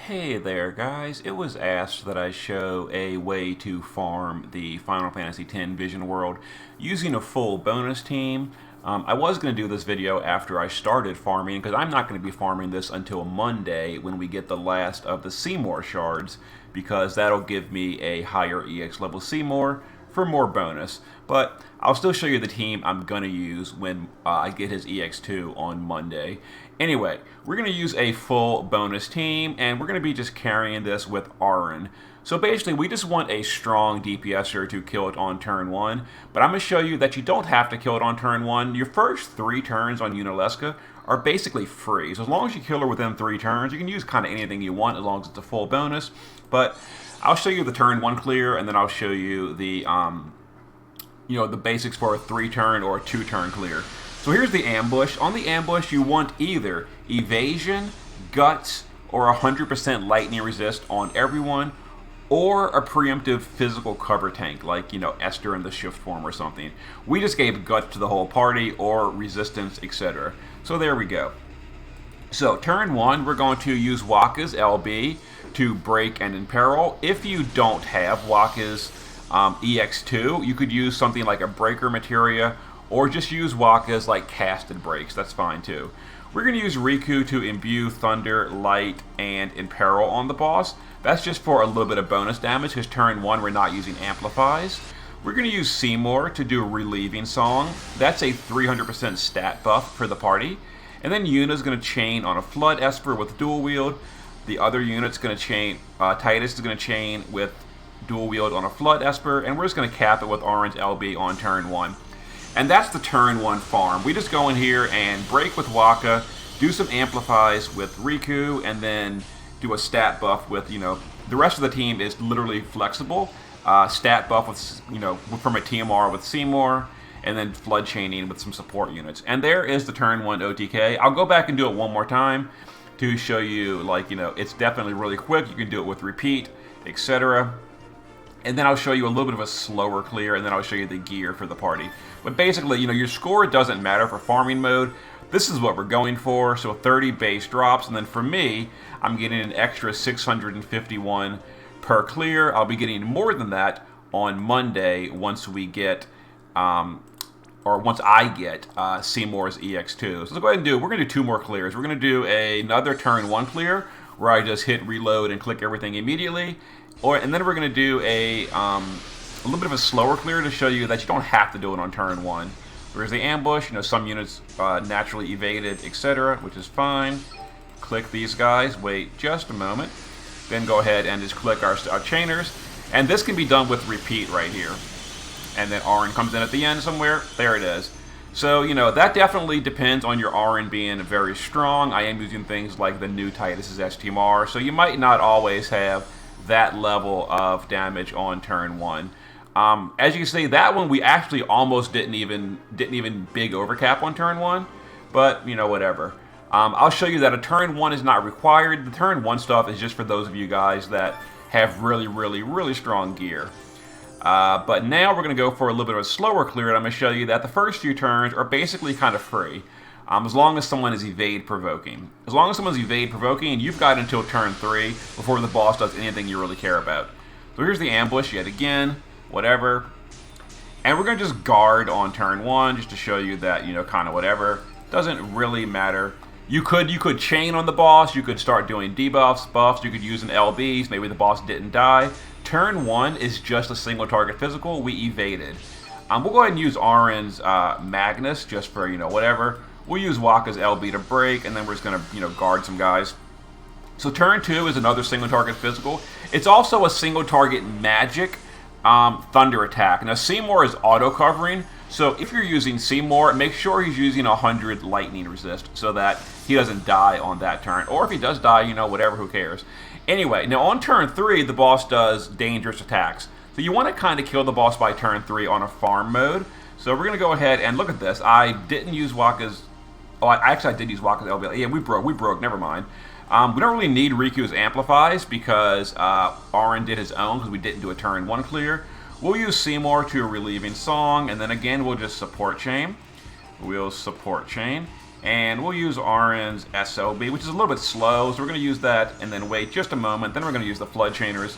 Hey there, guys. It was asked that I show a way to farm the Final Fantasy X Vision World using a full bonus team. I was going to do this video after I started farming because I'm not going to be farming this until Monday when we get the last of the Seymour shards, because that'll give me a higher EX level Seymour for more bonus. But I'll still show you the team I'm going to use when I get his EX2 on Monday. Anyway, we're going to use a full bonus team, and we're going to be just carrying this with Auron. So basically, we just want a strong DPSer to kill it on turn 1, but I'm going to show you that you don't have to kill it on turn 1. Your first 3 turns on Unalesca are basically free. So as long as you kill her within 3 turns, you can use kind of anything you want as long as it's a full bonus. But I'll show you the turn 1 clear, and then I'll show you the the basics for a 3-turn or a 2-turn clear. So here's the ambush. On the ambush, you want either evasion, guts, or 100% lightning resist on everyone, or a preemptive physical cover tank, like, Esther in the shift form or something. We just gave guts to the whole party, or resistance, etc. So there we go. So turn 1, we're going to use Wakka's LB to break and imperil. If you don't have Wakka's EX2, you could use something like a breaker materia, or just use Wakka's like casted breaks. That's fine too. We're going to use Riku to imbue thunder, light, and imperil on the boss. That's just for a little bit of bonus damage, because turn 1 we're not using amplifies. We're going to use Seymour to do a relieving song. That's a 300% stat buff for the party. And then Yuna's going to chain on a Flood Esper with dual wield. The other unit's going to chain, Titus is going to chain with dual wield on a Flood Esper, and we're just going to cap it with Orange LB on turn 1. And that's the turn 1 farm. We just go in here and break with Wakka, do some amplifies with Riku, and then do a stat buff with, the rest of the team is literally flexible. Stat buff with, from a TMR with Seymour, and then flood chaining with some support units. And there is the turn 1 OTK. I'll go back and do it one more time to show you, it's definitely really quick. You can do it with repeat, etc. And then I'll show you a little bit of a slower clear, and then I'll show you the gear for the party. But basically, your score doesn't matter for farming mode. This is what we're going for, so 30 base drops, and then for me, I'm getting an extra 651 per clear. I'll be getting more than that on Monday once we get, once I get Seymour's EX2. So let's go ahead and we're going to do 2 more clears. We're going to do another turn 1 clear, where I just hit reload and click everything immediately. And then we're going to do a little bit of a slower clear to show you that you don't have to do it on turn 1. There's the ambush, some units naturally evaded, etc., which is fine. Click these guys, wait just a moment. Then go ahead and just click our chainers. And this can be done with repeat right here. And then Auron comes in at the end somewhere. There it is. So, that definitely depends on your Auron being very strong. I am using things like the new Titus's STMR, so you might not always have that level of damage on turn 1. As you can see, that one we actually almost didn't even big overcap on turn 1, but whatever. I'll show you that a turn 1 is not required. The turn 1 stuff is just for those of you guys that have really strong gear. But now we're going to go for a little bit of a slower clear, and I'm going to show you that the first few turns are basically kind of free. As long as someone is evade provoking. As long as someone's evade provoking, you've got until turn 3 before the boss does anything you really care about. So here's the ambush yet again, whatever. And we're going to just guard on turn 1 just to show you that, kind of whatever. Doesn't really matter. You could chain on the boss, you could start doing debuffs, buffs, you could use an LB, so maybe the boss didn't die. Turn 1 is just a single target physical, we evaded. We'll go ahead and use Auron's Magnus just for, whatever. We'll use Wakka's LB to break, and then we're just going to, guard some guys. So turn 2 is another single target physical. It's also a single target magic thunder attack. Now Seymour is auto covering, so if you're using Seymour, make sure he's using 100 lightning resist so that he doesn't die on that turn. Or if he does die, whatever, who cares. Anyway, now on turn 3, the boss does dangerous attacks. So you want to kind of kill the boss by turn 3 on a farm mode. So we're going to go ahead and look at this. I didn't use Wakka's... Oh, I did use Wakka's LB. Yeah, we broke, never mind. We don't really need Riku's amplifies because Auron did his own because we didn't do a turn 1 clear. We'll use Seymour to a relieving song, and then again we'll just support chain. We'll support chain. And we'll use Oran's SLB, which is a little bit slow, so we're going to use that and then wait just a moment. Then we're going to use the Flood Chainers.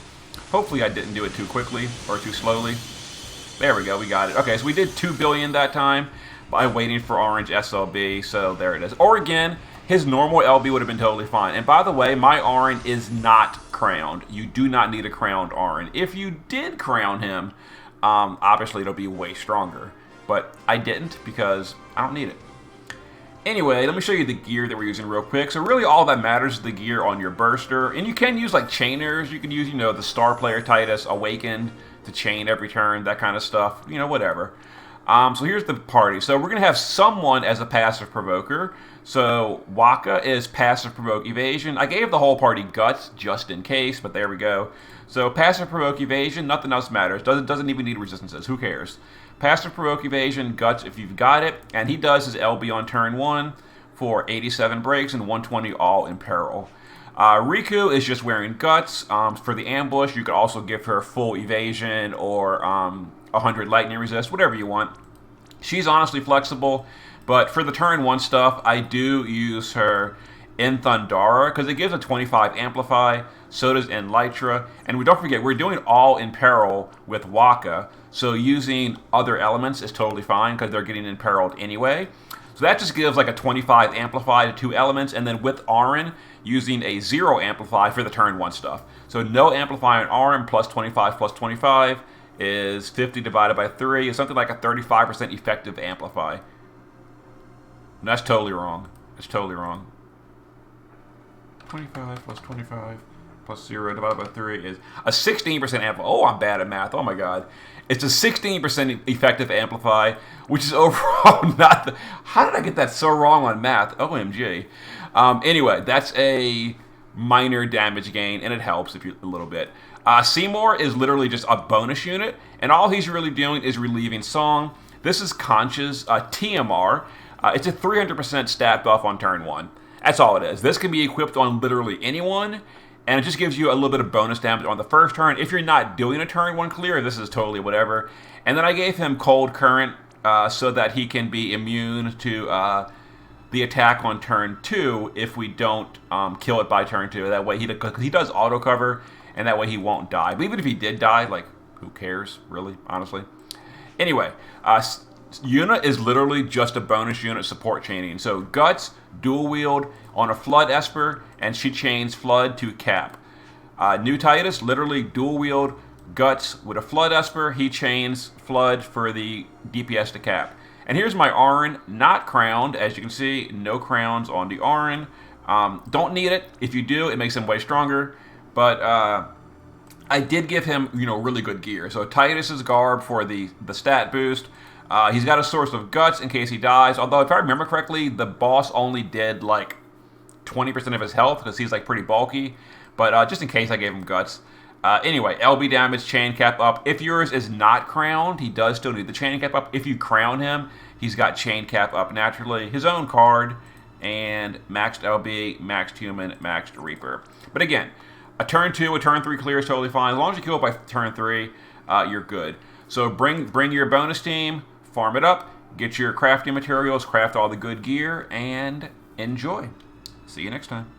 Hopefully I didn't do it too quickly or too slowly. There we go, we got it. Okay, so we did 2 billion that time by waiting for Orange SLB, so there it is. Or again, his normal LB would have been totally fine. And by the way, my Orin is not crowned. You do not need a crowned Orin. If you did crown him, obviously it'll be way stronger. But I didn't because I don't need it. Anyway, let me show you the gear that we're using real quick. So really all that matters is the gear on your burster. And you can use like chainers. You can use, you know, the star player Titus, Awakened, to chain every turn, that kind of stuff. You know, whatever. So here's the party. So we're going to have someone as a passive provoker. So Waka is passive provoke evasion. I gave the whole party guts just in case, but there we go. So passive provoke evasion, nothing else matters. Doesn't even need resistances. Who cares? Passive provoke evasion, guts if you've got it, and he does his LB on turn 1 for 87 breaks and 120 all in peril. Riku is just wearing guts. For the ambush, you could also give her full evasion or 100 lightning resist, whatever you want. She's honestly flexible, but for the turn 1 stuff, I do use her in Thundara because it gives a 25 amplify. So does in Lytra, and we don't forget we're doing all in peril with Waka. So using other elements is totally fine because they're getting imperiled anyway. So that just gives like a 25 amplify to 2 elements, and then with Auron using a 0 amplify for the turn 1 stuff. So no amplify on Auron plus 25 is 50 divided by 3 is something like a 35% effective amplify. And that's totally wrong. It's totally wrong. 25 plus 25 plus 0 divided by 3 is a 16% amplify. Oh, I'm bad at math. Oh my god. It's a 16% effective amplify, which is overall not the... How did I get that so wrong on math? OMG. Anyway, that's a minor damage gain, and it helps if you a little bit. Seymour is literally just a bonus unit, and all he's really doing is relieving Song. This is Conch's TMR. It's a 300% stat buff on turn 1. That's all it is. This can be equipped on literally anyone, and it just gives you a little bit of bonus damage on the first turn. If you're not doing a turn 1 clear, this is totally whatever. And then I gave him Cold Current so that he can be immune to the attack on turn 2 if we don't kill it by turn 2. That way he does auto cover, and that way he won't die. But even if he did die, like, who cares, really, honestly? Anyway, Yuna is literally just a bonus unit support chaining. So Guts, dual wield on a Flood Esper, and she chains Flood to cap. New Titus, literally dual wield Guts with a Flood Esper. He chains Flood for the DPS to cap. And here's my Auron, not crowned. As you can see, no crowns on the Auron. Don't need it. If you do, it makes him way stronger. But I did give him, you know, really good gear. So Titus's garb for the stat boost. He's got a source of guts in case he dies. Although, if I remember correctly, the boss only did like 20% of his health because he's like pretty bulky. But just in case, I gave him guts. Anyway, LB damage, chain cap up. If yours is not crowned, he does still need the chain cap up. If you crown him, he's got chain cap up naturally. His own card, and maxed LB, maxed human, maxed Reaper. But again, a turn 2, a turn 3 clear is totally fine. As long as you kill it by turn 3, you're good. So bring your bonus team, farm it up, get your crafting materials, craft all the good gear, and enjoy. See you next time.